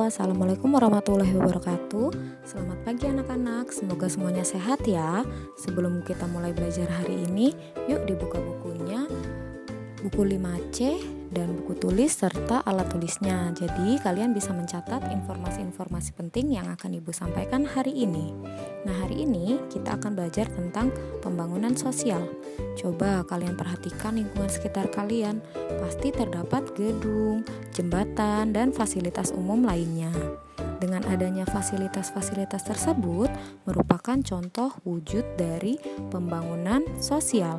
Assalamualaikum warahmatullahi wabarakatuh. Selamat pagi anak-anak, semoga semuanya sehat ya. Sebelum kita mulai belajar hari ini, yuk dibuka bukunya, buku 5C dan buku tulis serta alat tulisnya. Jadi kalian bisa mencatat informasi-informasi penting yang akan Ibu sampaikan hari ini. Nah, hari ini kita akan belajar tentang pembangunan sosial. Coba kalian perhatikan lingkungan sekitar kalian, pasti terdapat gedung, jembatan, dan fasilitas umum lainnya. Dengan adanya fasilitas-fasilitas tersebut merupakan contoh wujud dari pembangunan sosial.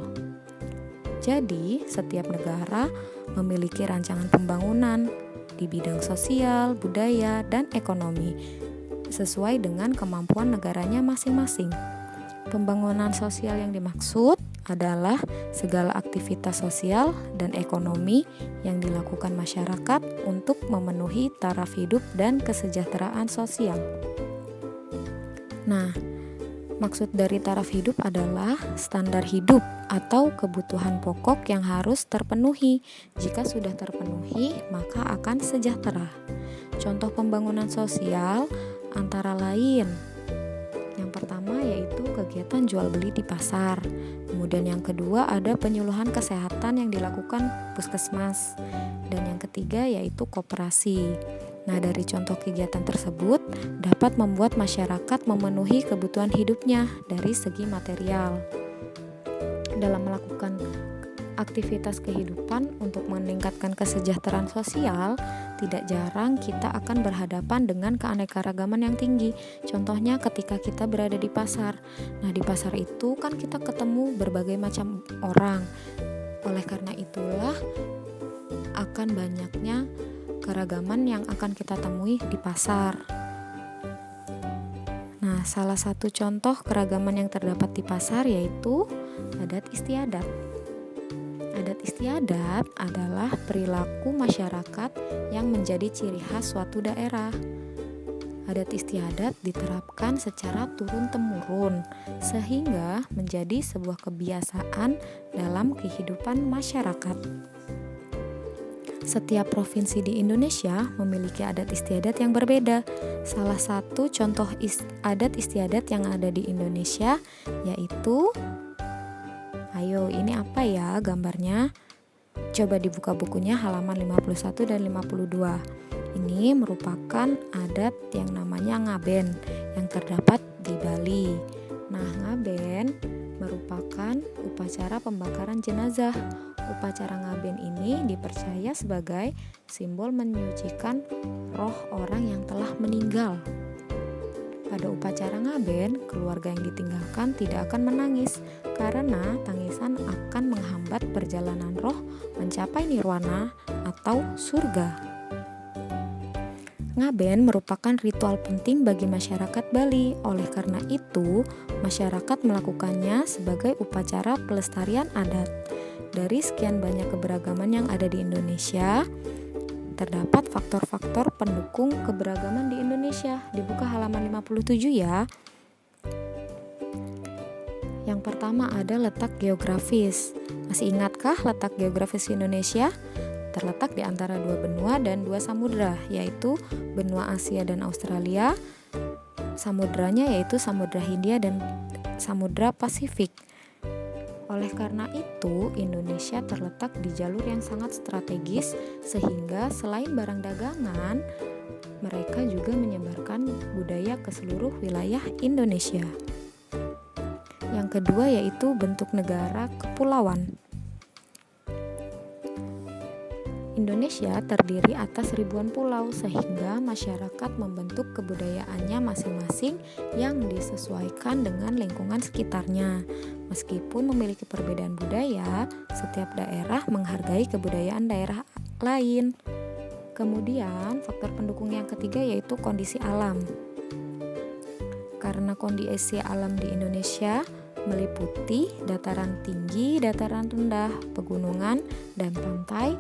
Jadi, setiap negara memiliki rancangan pembangunan di bidang sosial, budaya, dan ekonomi sesuai dengan kemampuan negaranya masing-masing. Pembangunan sosial yang dimaksud adalah segala aktivitas sosial dan ekonomi yang dilakukan masyarakat untuk memenuhi taraf hidup dan kesejahteraan sosial. Nah, maksud dari taraf hidup adalah standar hidup atau kebutuhan pokok yang harus terpenuhi. Jika sudah terpenuhi, maka akan sejahtera. Contoh pembangunan sosial antara lain, yang pertama yaitu kegiatan jual beli di pasar. Kemudian yang kedua ada penyuluhan kesehatan yang dilakukan puskesmas. Dan yang ketiga yaitu koperasi. Nah, dari contoh kegiatan tersebut dapat membuat masyarakat memenuhi kebutuhan hidupnya dari segi material. Dalam melakukan aktivitas kehidupan untuk meningkatkan kesejahteraan sosial, tidak jarang kita akan berhadapan dengan keanekaragaman yang tinggi. Contohnya ketika kita berada di pasar. Nah, di pasar itu kan kita ketemu berbagai macam orang. Oleh karena itulah akan banyaknya keragaman yang akan kita temui di pasar. Nah, salah satu contoh keragaman yang terdapat di pasar yaitu adat istiadat. Adat istiadat adalah perilaku masyarakat yang menjadi ciri khas suatu daerah. Adat istiadat diterapkan secara turun-temurun sehingga menjadi sebuah kebiasaan dalam kehidupan masyarakat. Setiap provinsi di Indonesia memiliki adat istiadat yang berbeda. Salah satu contoh adat istiadat yang ada di Indonesia yaitu, ayo, ini apa ya gambarnya? Coba dibuka bukunya halaman 51 dan 52. Ini merupakan adat yang namanya ngaben yang terdapat di Bali. Nah, ngaben merupakan upacara pembakaran jenazah. Upacara ngaben ini dipercaya sebagai simbol menyucikan roh orang yang telah meninggal. Pada upacara ngaben, keluarga yang ditinggalkan tidak akan menangis karena tangisan akan menghambat perjalanan roh mencapai nirwana atau surga. Ngaben merupakan ritual penting bagi masyarakat Bali. Oleh karena itu, masyarakat melakukannya sebagai upacara pelestarian adat. Dari sekian banyak keberagaman yang ada di Indonesia, terdapat faktor-faktor pendukung keberagaman di Indonesia. Dibuka halaman 57 ya. Yang pertama ada letak geografis. Masih ingatkah letak geografis Indonesia? Terletak di antara dua benua dan dua samudra, yaitu benua Asia dan Australia. Samudranya yaitu Samudra Hindia dan Samudra Pasifik. Oleh karena itu, Indonesia terletak di jalur yang sangat strategis sehingga selain barang dagangan, mereka juga menyebarkan budaya ke seluruh wilayah Indonesia. Yang kedua yaitu bentuk negara kepulauan. Indonesia terdiri atas ribuan pulau sehingga masyarakat membentuk kebudayaannya masing-masing yang disesuaikan dengan lingkungan sekitarnya. Meskipun memiliki perbedaan budaya, setiap daerah menghargai kebudayaan daerah lain. Kemudian, faktor pendukung yang ketiga yaitu kondisi alam. Karena kondisi alam di Indonesia meliputi dataran tinggi, dataran rendah, pegunungan, dan pantai,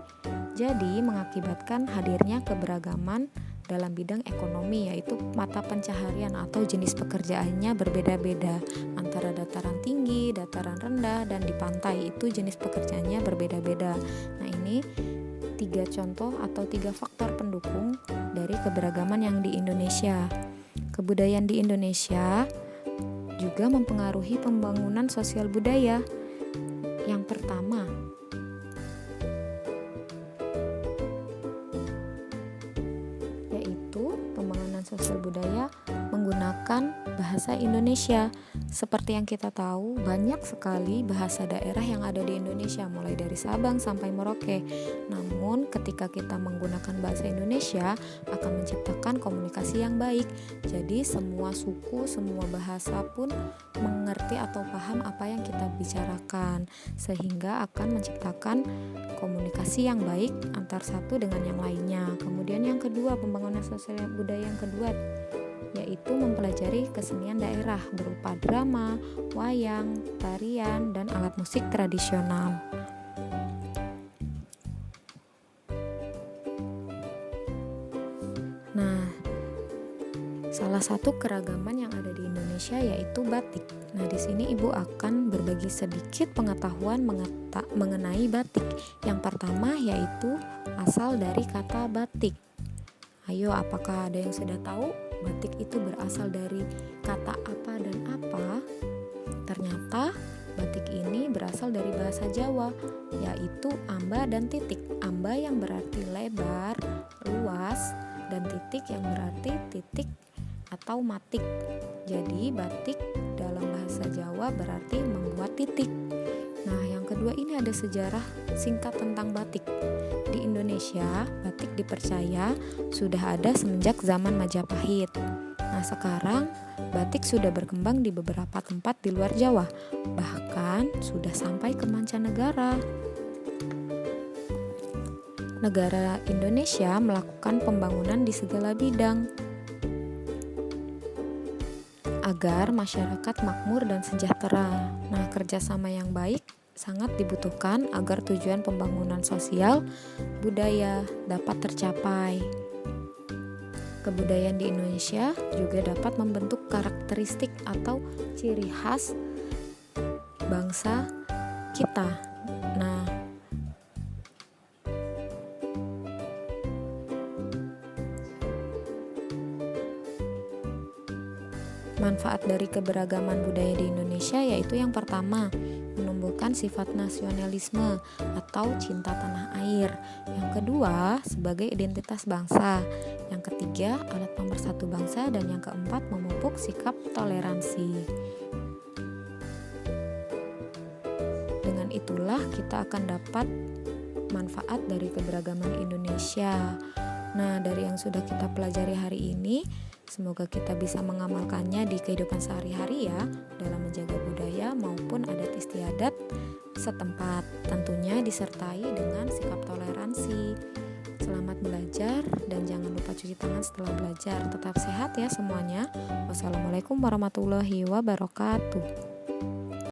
jadi mengakibatkan hadirnya keberagaman dalam bidang ekonomi, yaitu mata pencaharian atau jenis pekerjaannya berbeda-beda antara dataran tinggi, dataran rendah, dan di pantai itu jenis pekerjaannya berbeda-beda. Nah, ini 3 contoh atau 3 faktor pendukung dari keberagaman yang di Indonesia. Kebudayaan di Indonesia juga mempengaruhi pembangunan sosial budaya. Yang pertama, yaitu pembangunan sosial budaya menggunakan bahasa Indonesia. Seperti yang kita tahu, banyak sekali bahasa daerah yang ada di Indonesia, mulai dari Sabang sampai Merauke. Namun, ketika kita menggunakan bahasa Indonesia, akan menciptakan komunikasi yang baik. Jadi, semua suku, semua bahasa pun mengerti atau paham apa yang kita bicarakan, sehingga akan menciptakan komunikasi yang baik antar satu dengan yang lainnya. Kemudian yang kedua, pembangunan sosial budaya yang kedua, yaitu mempelajari kesenian daerah berupa drama, wayang, tarian, dan alat musik tradisional. Nah, salah satu keragaman yang ada di Indonesia yaitu batik. Nah, di sini Ibu akan berbagi sedikit pengetahuan mengenai batik. Yang pertama yaitu asal dari kata batik. Ayo, apakah ada yang sudah tahu batik itu berasal dari kata apa dan apa? Ternyata batik ini berasal dari bahasa Jawa, yaitu amba dan titik. Amba yang berarti lebar, luas, dan titik yang berarti titik atau matik. Jadi batik dalam bahasa Jawa berarti membuat titik. Nah, yang kedua ini ada sejarah singkat tentang batik. Di Indonesia, batik dipercaya sudah ada semenjak zaman Majapahit. Nah, sekarang batik sudah berkembang di beberapa tempat di luar Jawa, bahkan sudah sampai ke mancanegara. Negara Indonesia melakukan pembangunan di segala bidang agar masyarakat makmur dan sejahtera. Nah, kerjasama yang baik sangat dibutuhkan agar tujuan pembangunan sosial budaya dapat tercapai. Kebudayaan di Indonesia juga dapat membentuk karakteristik atau ciri khas bangsa kita. Nah, manfaat dari keberagaman budaya di Indonesia yaitu yang pertama, menumbuhkan sifat nasionalisme atau cinta tanah air. Yang kedua, sebagai identitas bangsa. Yang ketiga, alat pemersatu bangsa. Dan yang keempat, memupuk sikap toleransi. Dengan itulah kita akan dapat manfaat dari keberagaman Indonesia. Nah, dari yang sudah kita pelajari hari ini, semoga kita bisa mengamalkannya di kehidupan sehari-hari ya, dalam menjaga budaya maupun adat istiadat setempat. Tentunya disertai dengan sikap toleransi. Selamat belajar dan jangan lupa cuci tangan setelah belajar. Tetap sehat ya semuanya. Wassalamualaikum warahmatullahi wabarakatuh.